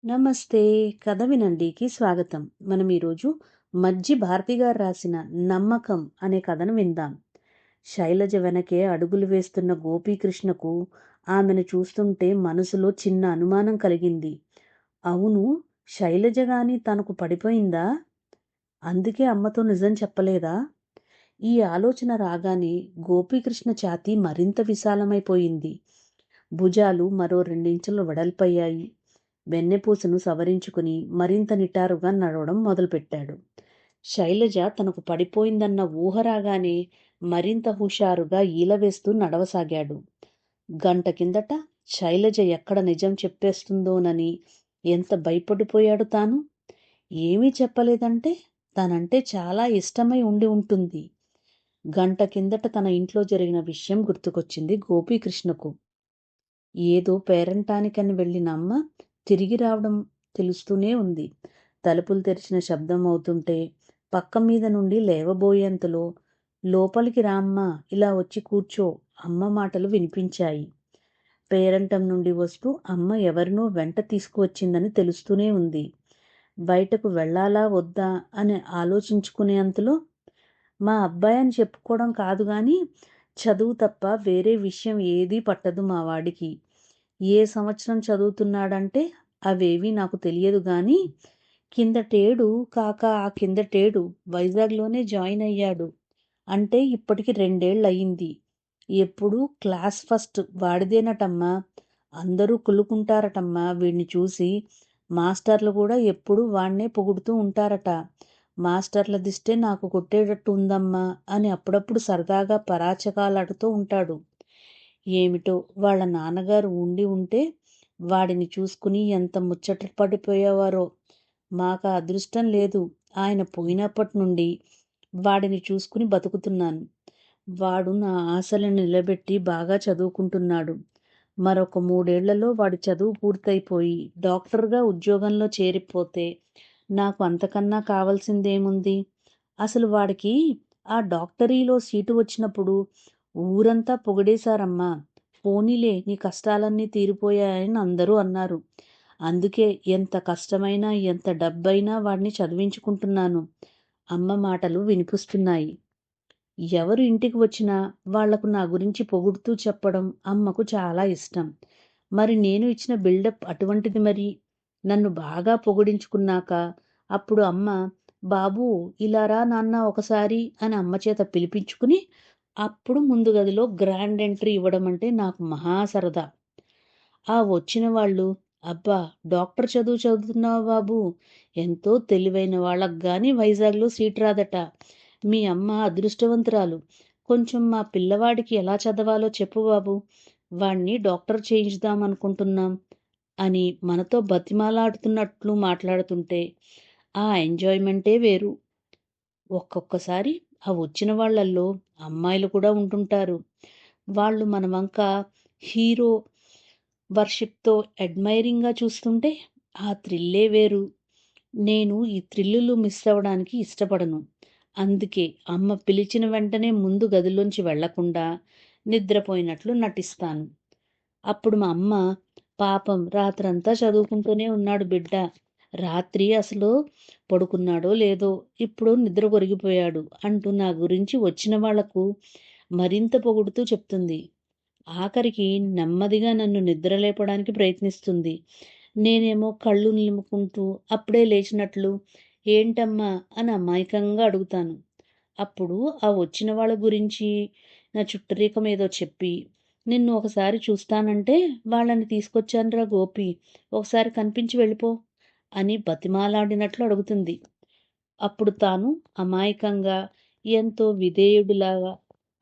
నమస్తే. కథ వినండికి స్వాగతం. మనం ఈరోజు మజ్జి భారతి గారు రాసిన 'నమ్మకం' అనే కథను విందాం. శైలజ వెనకే అడుగులు వేస్తున్న గోపీకృష్ణకు ఆమెను చూస్తుంటే మనసులో చిన్న అనుమానం కలిగింది. అవును, శైలజ గాని తనకు పడిపోయిందా? అందుకే అమ్మతో నిజం చెప్పలేదా? ఈ ఆలోచన రాగానే గోపీకృష్ణ ఛాతీ మరింత విశాలమైపోయింది. భుజాలు మరో 2 ఇంచులు వెడల్పయ్యాయి. వెన్నెపూసను సవరించుకుని మరింత నిటారుగా నడవడం మొదలుపెట్టాడు. శైలజ తనకు పడిపోయిందన్న ఊహ రాగానే మరింత హుషారుగా ఈలవేస్తూ నడవసాగాడు. గంట కిందట శైలజ ఎక్కడ నిజం చెప్పేస్తుందోనని ఎంత భయపడిపోయాడు తాను. ఏమీ చెప్పలేదంటే తనంటే చాలా ఇష్టమై ఉండి ఉంటుంది. గంట కిందట తన ఇంట్లో జరిగిన విషయం గుర్తుకొచ్చింది గోపీకృష్ణకు. ఏదో పేరంటానికని వెళ్ళిన అమ్మ తిరిగి రావడం తెలుస్తూనే ఉంది. తలుపులు తెరిచిన శబ్దం అవుతుంటే పక్క మీద నుండి లేవబోయేంతలో లోపలికి రామ్మా, ఇలా వచ్చి కూర్చో అమ్మ మాటలు వినిపించాయి. పేరంటం నుండి వస్తూ అమ్మ ఎవరినో వెంట తీసుకువచ్చిందని తెలుస్తూనే ఉంది. బయటకు వెళ్ళాలా వద్దా అని ఆలోచించుకునేంతలో మా అబ్బాయి అని చెప్పుకోవడం కాదు గాని చదువు తప్ప వేరే విషయం ఏదీ పట్టదు మా వాడికి. ఏ సంవత్సరం చదువుతున్నాడంటే అవేవీ నాకు తెలియదు గాని కిందటేడు కాక ఆ కిందటేడు వైజాగ్లోనే జాయిన్ అయ్యాడు. అంటే ఇప్పటికి 2 ఏళ్ళయింది. ఎప్పుడు క్లాస్ ఫస్ట్ వాడిదేనటమ్మా. అందరూ కులుకుంటారటమ్మా వీడిని చూసి. మాస్టర్లు కూడా ఎప్పుడూ వాణ్ణే పొగుడుతూ ఉంటారట. మాస్టర్ల దిష్టే నాకు కొట్టేటట్టు ఉందమ్మా అని అప్పుడప్పుడు సరదాగా పరాచకాలాడుతూ ఉంటాడు. ఏమిటో వాళ్ళ నాన్నగారు ఉండి ఉంటే వాడిని చూసుకుని ఎంత ముచ్చట పడిపోయేవారో. మాకు ఆ అదృష్టం లేదు. ఆయన పోయినప్పటి నుండి వాడిని చూసుకుని బతుకుతున్నాను. వాడు నా ఆశలను నిలబెట్టి బాగా చదువుకుంటున్నాడు. మరొక 3 ఏళ్లలో వాడి చదువు పూర్తయిపోయి డాక్టర్గా ఉద్యోగంలో చేరిపోతే నాకు అంతకన్నా కావాల్సిందేముంది? అసలు వాడికి ఆ డాక్టరీలో సీటు వచ్చినప్పుడు ఊరంతా పొగిడేశారమ్మా. పోనీలే, నీ కష్టాలన్నీ తీరిపోయాయని అందరూ అన్నారు. అందుకే ఎంత కష్టమైనా ఎంత డబ్బైనా వాడిని చదివించుకుంటున్నాను. అమ్మ మాటలు వినిపిస్తున్నాయి. ఎవరు ఇంటికి వచ్చినా వాళ్లకు నా గురించి పొగుడుతూ చెప్పడం అమ్మకు చాలా ఇష్టం. మరి నేను ఇచ్చిన బిల్డప్ అటువంటిది. మరి నన్ను బాగా పొగిడించుకున్నాక అప్పుడు అమ్మ, బాబూ ఇలా రా నాన్న ఒకసారి అని అమ్మ చేత పిలిపించుకుని అప్పుడు ముందు గదిలో గ్రాండ్ ఎంట్రీ ఇవ్వడం అంటే నాకు మహా సరదా. ఆ వచ్చిన వాళ్ళు, అబ్బా డాక్టర్ చదువు చదువుతున్నావా బాబు, ఎంతో తెలివైన వాళ్ళకు గాని వైజాగ్లో సీట్ రాదట. మీ అమ్మ అదృష్టవంతురాలు. కొంచెం మా పిల్లవాడికి ఎలా చదవాలో చెప్పు బాబు, వాణ్ణి డాక్టర్ చేయించుదామనుకుంటున్నాం అని మనతో బతిమాలాడుతున్నట్లు మాట్లాడుతుంటే ఆ ఎంజాయ్మెంటే వేరు. ఒక్కొక్కసారి ఆ వచ్చిన వాళ్ళల్లో అమ్మాయిలు కూడా ఉంటుంటారు. వాళ్ళు మన వంక హీరో వర్షిప్తో అడ్మైరింగ్గా చూస్తుంటే ఆ థ్రిల్లే వేరు. నేను ఈ థ్రిల్లులు మిస్ అవ్వడానికి ఇష్టపడను. అందుకే అమ్మ పిలిచిన వెంటనే ముందు గదిలోంచి వెళ్లకుండా నిద్రపోయినట్లు నటిస్తాను. అప్పుడు మా అమ్మ, పాపం రాత్రంతా చదువుకుంటూనే ఉన్నాడు బిడ్డ. రాత్రి అసలు పడుకున్నాడో లేదో, ఇప్పుడు నిద్ర కొరిగిపోయాడు అంటూ నా గురించి వచ్చిన వాళ్లకు మరింత పొగుడుతూ చెప్తుంది. ఆఖరికి నెమ్మదిగా నన్ను నిద్రలేపడానికి ప్రయత్నిస్తుంది. నేనేమో కళ్ళు నిలుముకుంటూ అప్పుడే లేచినట్లు ఏంటమ్మా అని అమాయకంగా అడుగుతాను. అప్పుడు ఆ వచ్చిన వాళ్ళ గురించి నా చుట్టరికం ఏదో చెప్పి, నిన్ను ఒకసారి చూస్తానంటే వాళ్ళని తీసుకొచ్చానురా గోపి, ఒకసారి కనిపించి వెళ్ళిపో అని బతిమాలాడినట్లు అడుగుతుంది. అప్పుడు తాను అమాయకంగా ఎంతో విధేయుడిలాగా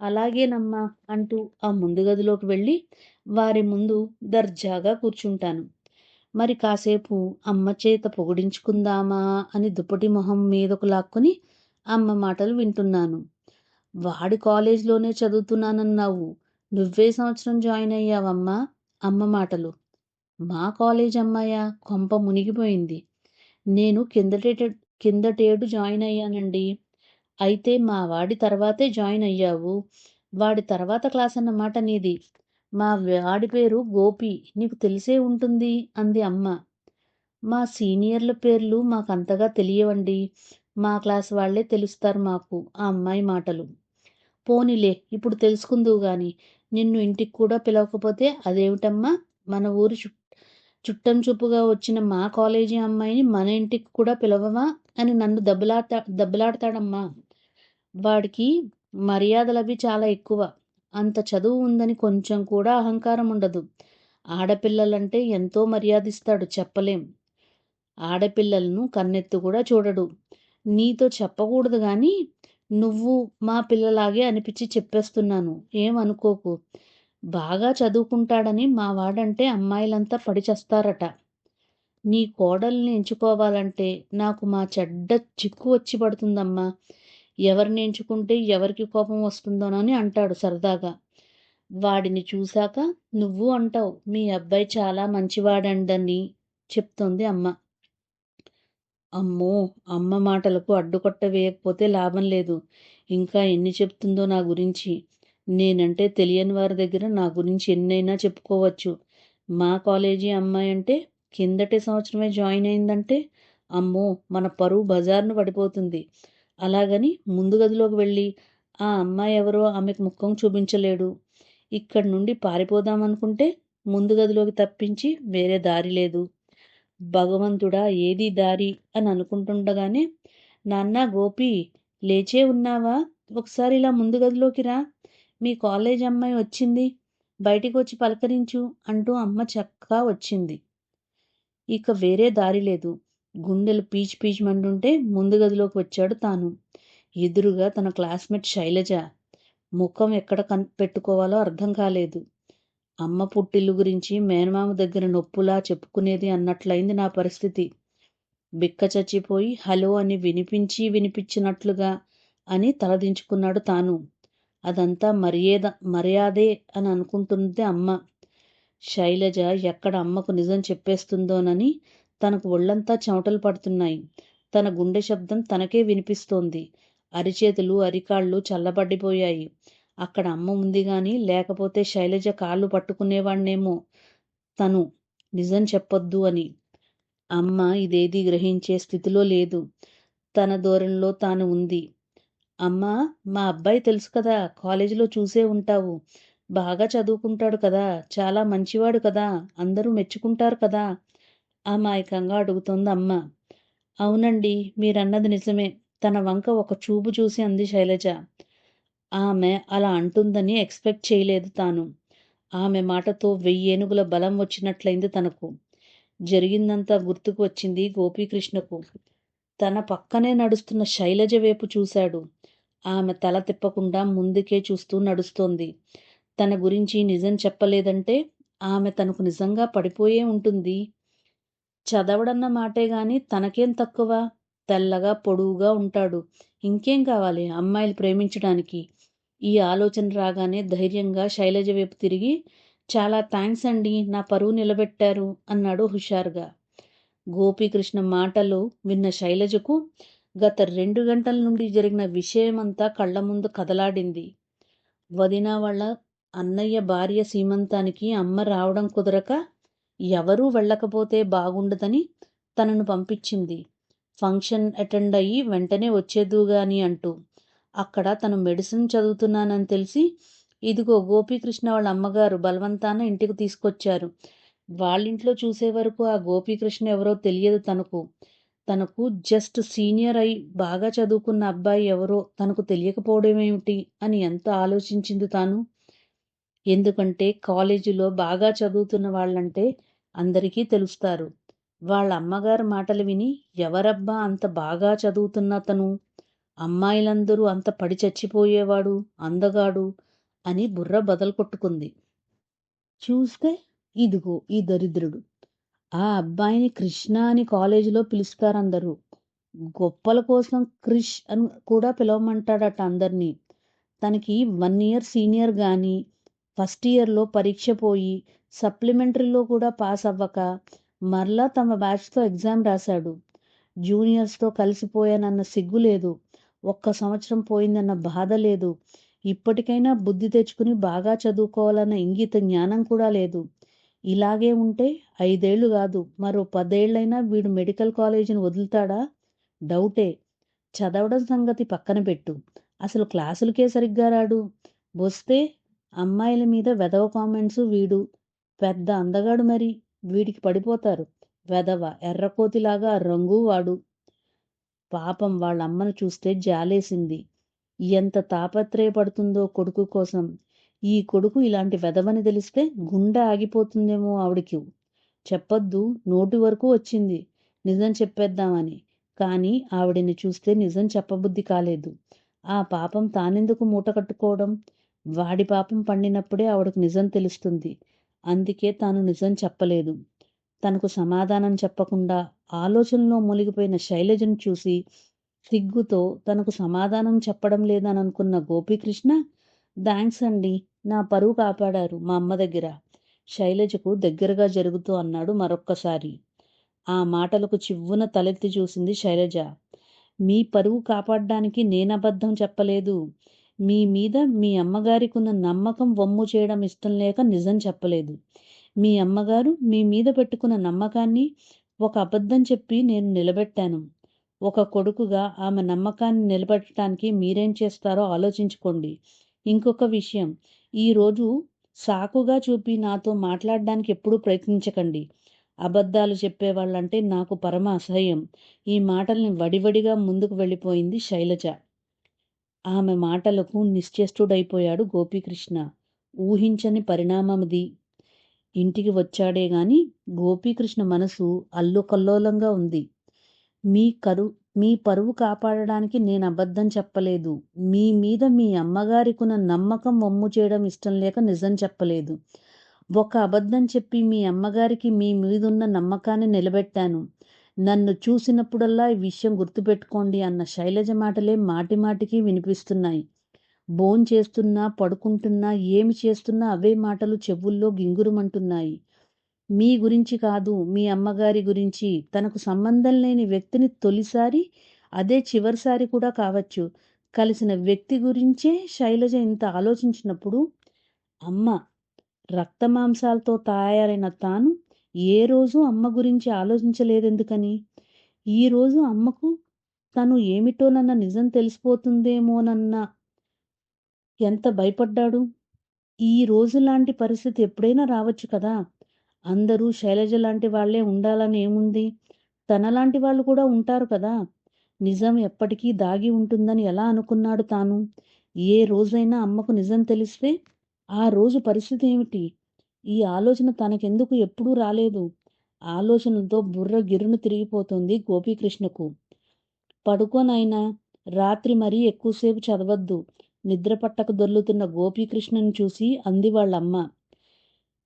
అలాగేనమ్మా అంటూ ఆ ముందు గదిలోకి వెళ్ళి వారి ముందు దర్జాగా కూర్చుంటాను. మరి కాసేపు అమ్మ చేత పొగిడించుకుందామా అని దుప్పటి మొహం మీదకు లాక్కుని అమ్మ మాటలు వింటున్నాను. వాడి కాలేజ్లోనే చదువుతున్నానన్నావు, నువ్వే సంవత్సరం జాయిన్ అయ్యావమ్మా? అమ్మ మాటలు. మా కాలేజ్ అమ్మాయా? కొంప మునిగిపోయింది. నేను కిందటేడు జాయిన్ అయ్యానండి. అయితే మా వాడి తర్వాతే జాయిన్ అయ్యావు. వాడి తర్వాత క్లాస్ అన్నమాట నీది. మా వాడి పేరు గోపి, నీకు తెలిసే ఉంటుంది అంది అమ్మ. మా సీనియర్ల పేర్లు మాకంతగా తెలియవండి. మా క్లాస్ వాళ్ళే తెలుస్తారు మాకు ఆ అమ్మాయి మాటలు. పోనీలే ఇప్పుడు తెలుసుకుందువు గాని. నిన్ను ఇంటికి కూడా పిలవకపోతే అదేమిటమ్మా? మన ఊరు చుట్టం చూపుగా వచ్చిన మా కాలేజీ అమ్మాయిని మన ఇంటికి కూడా పిలవవా? అని నన్ను దెబ్బలాడతాడమ్మా. వాడికి మర్యాదలవి చాలా ఎక్కువ. అంత చదువు ఉందని కొంచెం కూడా అహంకారం ఉండదు. ఆడపిల్లలంటే ఎంతో మర్యాదిస్తాడు చెప్పలేం. ఆడపిల్లలను కన్నెత్తు కూడా చూడడు. నీతో చెప్పకూడదు గాని నువ్వు మా పిల్లలాగే అనిపించి చెప్పేస్తున్నాను. ఏమనుకోకు. బాగా చదువుకుంటాడని మా వాడంటే అమ్మాయిలంతా పడి చస్తారట. నీ కోడల్ని ఎంచుకోవాలంటే నాకు మా చెడ్డ చిక్కు వచ్చి పడుతుందమ్మా. ఎవరిని ఎంచుకుంటే ఎవరికి కోపం వస్తుందోనని అంటాడు సరదాగా. వాడిని చూశాక నువ్వు అంటావు మీ అబ్బాయి చాలా మంచివాడండని చెప్తోంది అమ్మ. అమ్మో! అమ్మ మాటలకు అడ్డుకట్ట వేయకపోతే లాభం లేదు. ఇంకా ఎన్ని చెప్తుందో నా గురించి. నేనంటే తెలియని వారి దగ్గర నా గురించి ఎన్నైనా చెప్పుకోవచ్చు. మా కాలేజీ అమ్మాయి అంటే కిందటి సంవత్సరమే జాయిన్ అయిందంటే అమ్మో! మన పరువు బజార్న పడిపోతుంది. అలాగని ముందు గదిలోకి వెళ్ళి ఆ అమ్మాయి ఎవరో ఆమెకు ముఖం చూపించలేడు. ఇక్కడి నుండి పారిపోదామనుకుంటే ముందు గదిలోకి తప్పించి వేరే దారి లేదు. భగవంతుడా ఏది దారి అని అనుకుంటుండగానే నాన్న గోపి లేచే ఉన్నావా? ఒకసారి ఇలా ముందు గదిలోకి రా. మీ కాలేజ్ అమ్మాయి వచ్చింది. బయటికి వచ్చి పలకరించు అంటూ అమ్మ చక్కగా వచ్చింది. ఇక వేరే దారి లేదు. గుండెలు పీచుమంటుంటే ముందు గదిలోకి వచ్చాడు తాను. ఎదురుగా తన క్లాస్మేట్ శైలజ. ముఖం ఎక్కడ పెట్టుకోవాలో అర్థం కాలేదు. అమ్మ పుట్టిల్లు గురించి మేనమామ దగ్గర నొప్పులా చెప్పుకునేది అన్నట్లయింది నా పరిస్థితి. బిక్క చచ్చిపోయి హలో అని వినిపించినట్లుగా అని తలదించుకున్నాడు తాను. అదంతా మర్యాదే అని అనుకుంటుంది అమ్మ. శైలజ ఎక్కడ అమ్మకు నిజం చెప్పేస్తుందోనని తనకు ఒళ్ళంతా చెమటలు పడుతున్నాయి. తన గుండె శబ్దం తనకే వినిపిస్తోంది. అరిచేతులు అరికాళ్ళు చల్లబడిపోయాయి. అక్కడ అమ్మ ఉంది గాని లేకపోతే శైలజ కాళ్ళు పట్టుకునేవాణ్ణేమో తను నిజం చెప్పొద్దు అని. అమ్మ ఇదేదీ గ్రహించే స్థితిలో లేదు. తన ధోరణిలో తాను ఉంది. అమ్మా, మా అబ్బాయి తెలుసు కదా, కాలేజీలో చూసే ఉంటావు. బాగా చదువుకుంటాడు కదా, చాలా మంచివాడు కదా, అందరూ మెచ్చుకుంటారు కదా అమాయకంగా అడుగుతోంది అమ్మ. అవునండి, మీరన్నది నిజమే. తన వంక ఒక చూపు చూసి అంది శైలజ. ఆమె అలా అంటుందని ఎక్స్పెక్ట్ చేయలేదు తాను. ఆమె మాటతో 1000 ఏనుగుల బలం వచ్చినట్లయింది తనకు. జరిగిందంతా గుర్తుకు వచ్చింది గోపీకృష్ణకు. తన పక్కనే నడుస్తున్న శైలజ వైపు చూశాడు. ఆమె తల తిప్పకుండా ముందుకే చూస్తూ నడుస్తోంది. తన గురించి నిజం చెప్పలేదంటే ఆమె తనకు నిజంగా పడిపోయే ఉంటుంది. చదవడన్న మాటే గాని తనకేం తక్కువ? తెల్లగా పొడువుగా ఉంటాడు. ఇంకేం కావాలి అమ్మాయిలు ప్రేమించడానికి? ఈ ఆలోచన రాగానే ధైర్యంగా శైలజ వైపు తిరిగి చాలా థ్యాంక్స్ అండి, నా పరువు నిలబెట్టారు అన్నాడు హుషారుగా. గోపీకృష్ణ మాటలు విన్న శైలజకు గత 2 గంటల నుండి జరిగిన విషయమంతా కళ్ళ ముందు కదలాడింది. వదిన వాళ్ళ అన్నయ్య భార్య సీమంతానికి అమ్మ రావడం కుదరక ఎవరూ వెళ్ళకపోతే బాగుండదని తనను పంపించింది. ఫంక్షన్ అటెండ్ అయ్యి వెంటనే వచ్చేదుగాని అంటూ. అక్కడ తను మెడిసిన్ చదువుతున్నానని తెలిసి ఇదిగో గోపీకృష్ణ వాళ్ళ అమ్మగారు బలవంతాన ఇంటికి తీసుకొచ్చారు. వాళ్ళింట్లో చూసే వరకు ఆ గోపీకృష్ణ ఎవరో తెలియదు తనకు జస్ట్ సీనియర్ అయి బాగా చదువుకున్న అబ్బాయి ఎవరో తనకు తెలియకపోవడమేమిటి అని ఎంత ఆలోచించింది తాను. ఎందుకంటే కాలేజీలో బాగా చదువుతున్న వాళ్ళంటే అందరికీ తెలుస్తారు. వాళ్ళ అమ్మగారి మాటలు విని ఎవరబ్బా అంత బాగా చదువుతున్న తను, అమ్మాయిలందరూ అంత పడి చచ్చిపోయేవాడు, అందగాడు అని బుర్ర బదలు కొట్టుకుంది. చూస్తే ఇదిగో ఈ దరిద్రుడు. ఆ అబ్బాయిని కృష్ణ అని కాలేజీలో పిలుస్తారందరూ. గొప్పల కోసం క్రిష్ అని కూడా పిలవమంటాడట అందరినీ. తనకి 1 ఇయర్ సీనియర్ గాని ఫస్ట్ ఇయర్లో పరీక్ష పోయి సప్లిమెంటరీలో కూడా పాస్ అవ్వక మరలా తమ బ్యాచ్తో ఎగ్జామ్ రాశాడు. జూనియర్స్తో కలిసిపోయానన్న సిగ్గు లేదు. ఒక్క సంవత్సరం పోయిందన్న బాధ లేదు. ఇప్పటికైనా బుద్ధి తెచ్చుకుని బాగా చదువుకోవాలన్న ఇంగిత జ్ఞానం కూడా లేదు. ఇలాగే ఉంటే 5 ఏళ్ళు కాదు మరో 10 ఏళ్ళైనా వీడు మెడికల్ కాలేజీని వదులుతాడా? డౌటే. చదవడం సంగతి పక్కన పెట్టు. అసలు క్లాసులకే సరిగ్గా రాడు. వస్తే అమ్మాయిల మీద వెధవ కామెంట్సు వీడు. పెద్ద అందగాడు మరి. వీడికి పడిపోతారు. వెధవ ఎర్రకోతిలాగా రంగు వాడు. పాపం వాళ్ళమ్మను చూస్తే జాలేసింది. ఎంత తాపత్రయపడుతుందో కొడుకు కోసం. ఈ కొడుకు ఇలాంటి వెధవని తెలిస్తే గుండె ఆగిపోతుందేమో ఆవిడికి. చెప్పొద్దు, నోటి వరకు వచ్చింది నిజం చెప్పేద్దామని. కానీ ఆవిడని చూస్తే నిజం చెప్పబుద్ధి కాలేదు. ఆ పాపం తానెందుకు మూట కట్టుకోవడం? వాడి పాపం పండినప్పుడే ఆవిడకు నిజం తెలుస్తుంది. అందుకే తాను నిజం చెప్పలేదు. తనకు సమాధానం చెప్పకుండా ఆలోచనలో మునిగిపోయిన శైలజను చూసి సిగ్గుతో తనకు సమాధానం చెప్పడం లేదననుకున్న గోపీకృష్ణ, థ్యాంక్స్ అండి, నా పరువు కాపాడారు మా అమ్మ దగ్గర. శైలజకు దగ్గరగా జరుగుతూ అన్నాడు మరొక్కసారి. ఆ మాటలకు చివ్వున తలెత్తి చూసింది శైలజ. మీ పరువు కాపాడ్డానికి నేనబద్ధం చెప్పలేదు. మీ మీద మీ అమ్మగారికున్న నమ్మకం వమ్ము చేయడం ఇష్టం లేక నిజం చెప్పలేదు. మీ అమ్మగారు మీ మీద పెట్టుకున్న నమ్మకాన్ని ఒక అబద్ధం చెప్పి నేను నిలబెట్టాను. ఒక కొడుకుగా ఆమె నమ్మకాన్ని నిలబెట్టడానికి మీరేం చేస్తారో ఆలోచించుకోండి. ఇంకొక విషయం, ఈరోజు సాకుగా చూపి నాతో మాట్లాడడానికి ఎప్పుడూ ప్రయత్నించకండి. అబద్ధాలు చెప్పేవాళ్ళంటే నాకు పరమ అసహ్యం. ఈ మాటల్ని వడివడిగా ముందుకు వెళ్ళిపోయింది శైలజ. ఆమె మాటలకు నిశ్చేష్టుడైపోయాడు గోపీకృష్ణ. ఊహించని పరిణామమది. ఇంటికి వచ్చాడే గాని గోపీకృష్ణ మనసు అల్లుకల్లోలంగా ఉంది. మీ పరువు కాపాడడానికి నేను అబద్ధం చెప్పలేదు. మీ మీద మీ అమ్మగారికున్న నమ్మకం వమ్ము చేయడం ఇష్టం లేక నిజం చెప్పలేదు. ఒక అబద్ధం చెప్పి మీ అమ్మగారికి మీ మీదున్న నమ్మకాన్ని నిలబెట్టాను. నన్ను చూసినప్పుడల్లా ఈ విషయం గుర్తుపెట్టుకోండి అన్న శైలజ మాటలే మాటిమాటికి వినిపిస్తున్నాయి. భోంచేస్తున్నా, పడుకుంటున్నా, ఏమి చేస్తున్నా అవే మాటలు చెవుల్లో గింగురుమంటున్నాయి. మీ గురించి కాదు, మీ అమ్మగారి గురించి, తనకు సంబంధం లేని వ్యక్తిని తొలిసారి, అదే చివరిసారి కూడా కావచ్చు, కలిసిన వ్యక్తి గురించే శైలజ ఇంత ఆలోచించినప్పుడు, అమ్మ రక్తమాంసాలతో తయారైన తాను ఏ రోజు అమ్మ గురించి ఆలోచించలేదెందుకని? ఈరోజు అమ్మకు తను ఏమిటోనన్న నిజం తెలిసిపోతుందేమోనన్న ఎంత భయపడ్డాడు. ఈ రోజులాంటి పరిస్థితి ఎప్పుడైనా రావచ్చు కదా. అందరూ శైలజ లాంటి వాళ్లే ఉండాలని ఏముంది? తనలాంటి వాళ్ళు కూడా ఉంటారు కదా. నిజం ఎప్పటికీ దాగి ఉంటుందని ఎలా అనుకున్నాడు తాను? ఏ రోజైనా అమ్మకు నిజం తెలిస్తే ఆ రోజు పరిస్థితి ఏమిటి? ఈ ఆలోచన తనకెందుకు ఎప్పుడూ రాలేదు? ఆలోచనలతో బుర్ర గిర్రును తిరిగిపోతుంది గోపీకృష్ణకు. పడుకోనైనా, రాత్రి మరీ ఎక్కువసేపు చదవద్దు, నిద్ర పట్టక దొర్లుతున్న గోపీకృష్ణను చూసి అంది వాళ్ళమ్మ.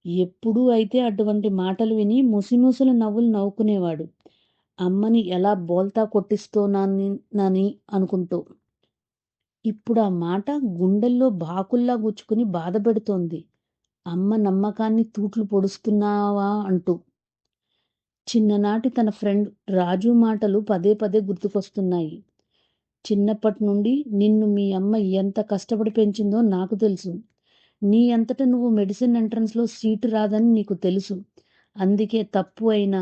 ఎప్పుడూ అయితే అటువంటి మాటలు విని ముసిముసిల నవ్వులు నవ్వుకునేవాడు. అమ్మని ఎలా బోల్తా కొట్టిస్తోనాని అనుకుంటూ. ఇప్పుడు ఆ మాట గుండెల్లో బాకుల్లా గుచ్చుకుని బాధపెడుతోంది. అమ్మ నమ్మకాన్ని తూట్లు పొడుస్తున్నావా అంటూ. చిన్ననాటి తన ఫ్రెండ్ రాజు మాటలు పదే పదే గుర్తుకొస్తున్నాయి. చిన్నప్పటి నుండి నిన్ను మీ అమ్మ ఎంత కష్టపడి పెంచిందో నాకు తెలుసు. నీ అంతట నువ్వు మెడిసిన్ ఎంట్రన్స్లో సీటు రాదని నీకు తెలుసు. అందుకే తప్పు అయినా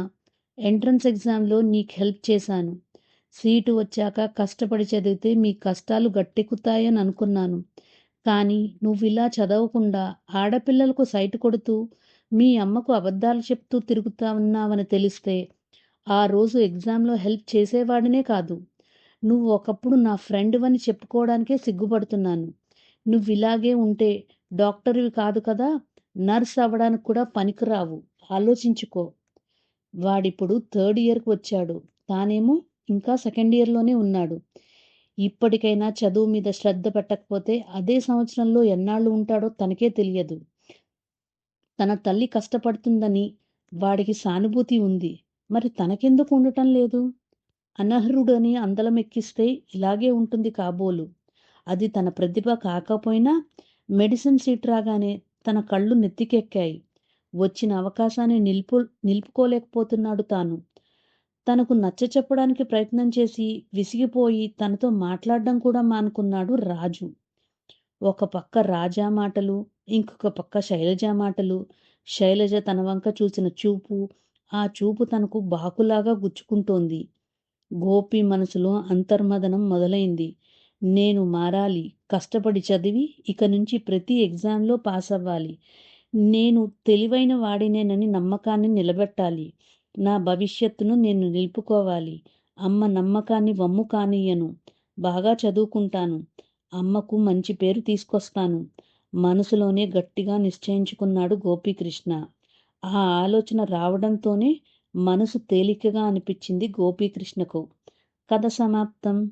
ఎంట్రన్స్ ఎగ్జామ్లో నీకు హెల్ప్ చేశాను. సీటు వచ్చాక కష్టపడి చదివితే మీ కష్టాలు గట్టెక్కుతాయని అనుకున్నాను. కానీ నువ్విలా చదవకుండా ఆడపిల్లలకు సైటు కొడుతూ మీ అమ్మకు అబద్ధాలు చెప్తూ తిరుగుతా ఉన్నావని తెలిస్తే ఆ రోజు ఎగ్జామ్లో హెల్ప్ చేసేవాడినే కాదు. నువ్వు ఒకప్పుడు నా ఫ్రెండ్వని చెప్పుకోవడానికే సిగ్గుపడుతున్నాను. నువ్విలాగే ఉంటే డాక్టర్వి కాదు కదా, నర్స్ అవ్వడానికి కూడా పనికిరావు. ఆలోచించుకో. వాడిప్పుడు 3rd ఇయర్కి వచ్చాడు. తానేమో ఇంకా 2nd ఇయర్లోనే ఉన్నాడు. ఇప్పటికైనా చదువు మీద శ్రద్ధ పెట్టకపోతే అదే సంవత్సరంలో ఎన్నాళ్ళు ఉంటాడో తనకే తెలియదు. తన తల్లి కష్టపడుతుందని వాడికి సానుభూతి ఉంది. మరి తనకెందుకు ఉండటం లేదు? అనర్హుడని అందలమెక్కిస్తే ఇలాగే ఉంటుంది కాబోలు. అది తన ప్రతిభ కాకపోయినా మెడిసిన్ సీట్ రాగానే తన కళ్ళు నెత్తికెక్కాయి. వచ్చిన అవకాశాన్ని నిలుపుకోలేకపోతున్నాడు తాను. తనకు నచ్చచెప్పడానికి ప్రయత్నం చేసి విసిగిపోయి తనతో మాట్లాడడం కూడా మానుకున్నాడు రాజు. ఒక పక్క రాజా మాటలు, ఇంకొక పక్క శైలజ మాటలు శైలజ తన వంక చూసిన చూపు, ఆ చూపు తనకు బాకులాగా గుచ్చుకుంటోంది. గోపి మనసులో అంతర్మదనం మొదలైంది. నేను మారాలి, కష్టపడి చదివి ఇక నుంచి ప్రతి ఎగ్జామ్లో పాస్ అవ్వాలి. నేను తెలివైన వాడినేనని నమ్మకాన్ని నిలబెట్టాలి. నా భవిష్యత్తును నేను నిలుపుకోవాలి. అమ్మ నమ్మకాన్ని వమ్ము కానియ్యను. బాగా చదువుకుంటాను. అమ్మకు మంచి పేరు తీసుకొస్తాను. మనసులోనే గట్టిగా నిశ్చయించుకున్నాడు గోపీకృష్ణ. ఆ ఆలోచన రావడంతోనే మనసు తేలికగా అనిపించింది గోపీకృష్ణకు. కథ సమాప్తం.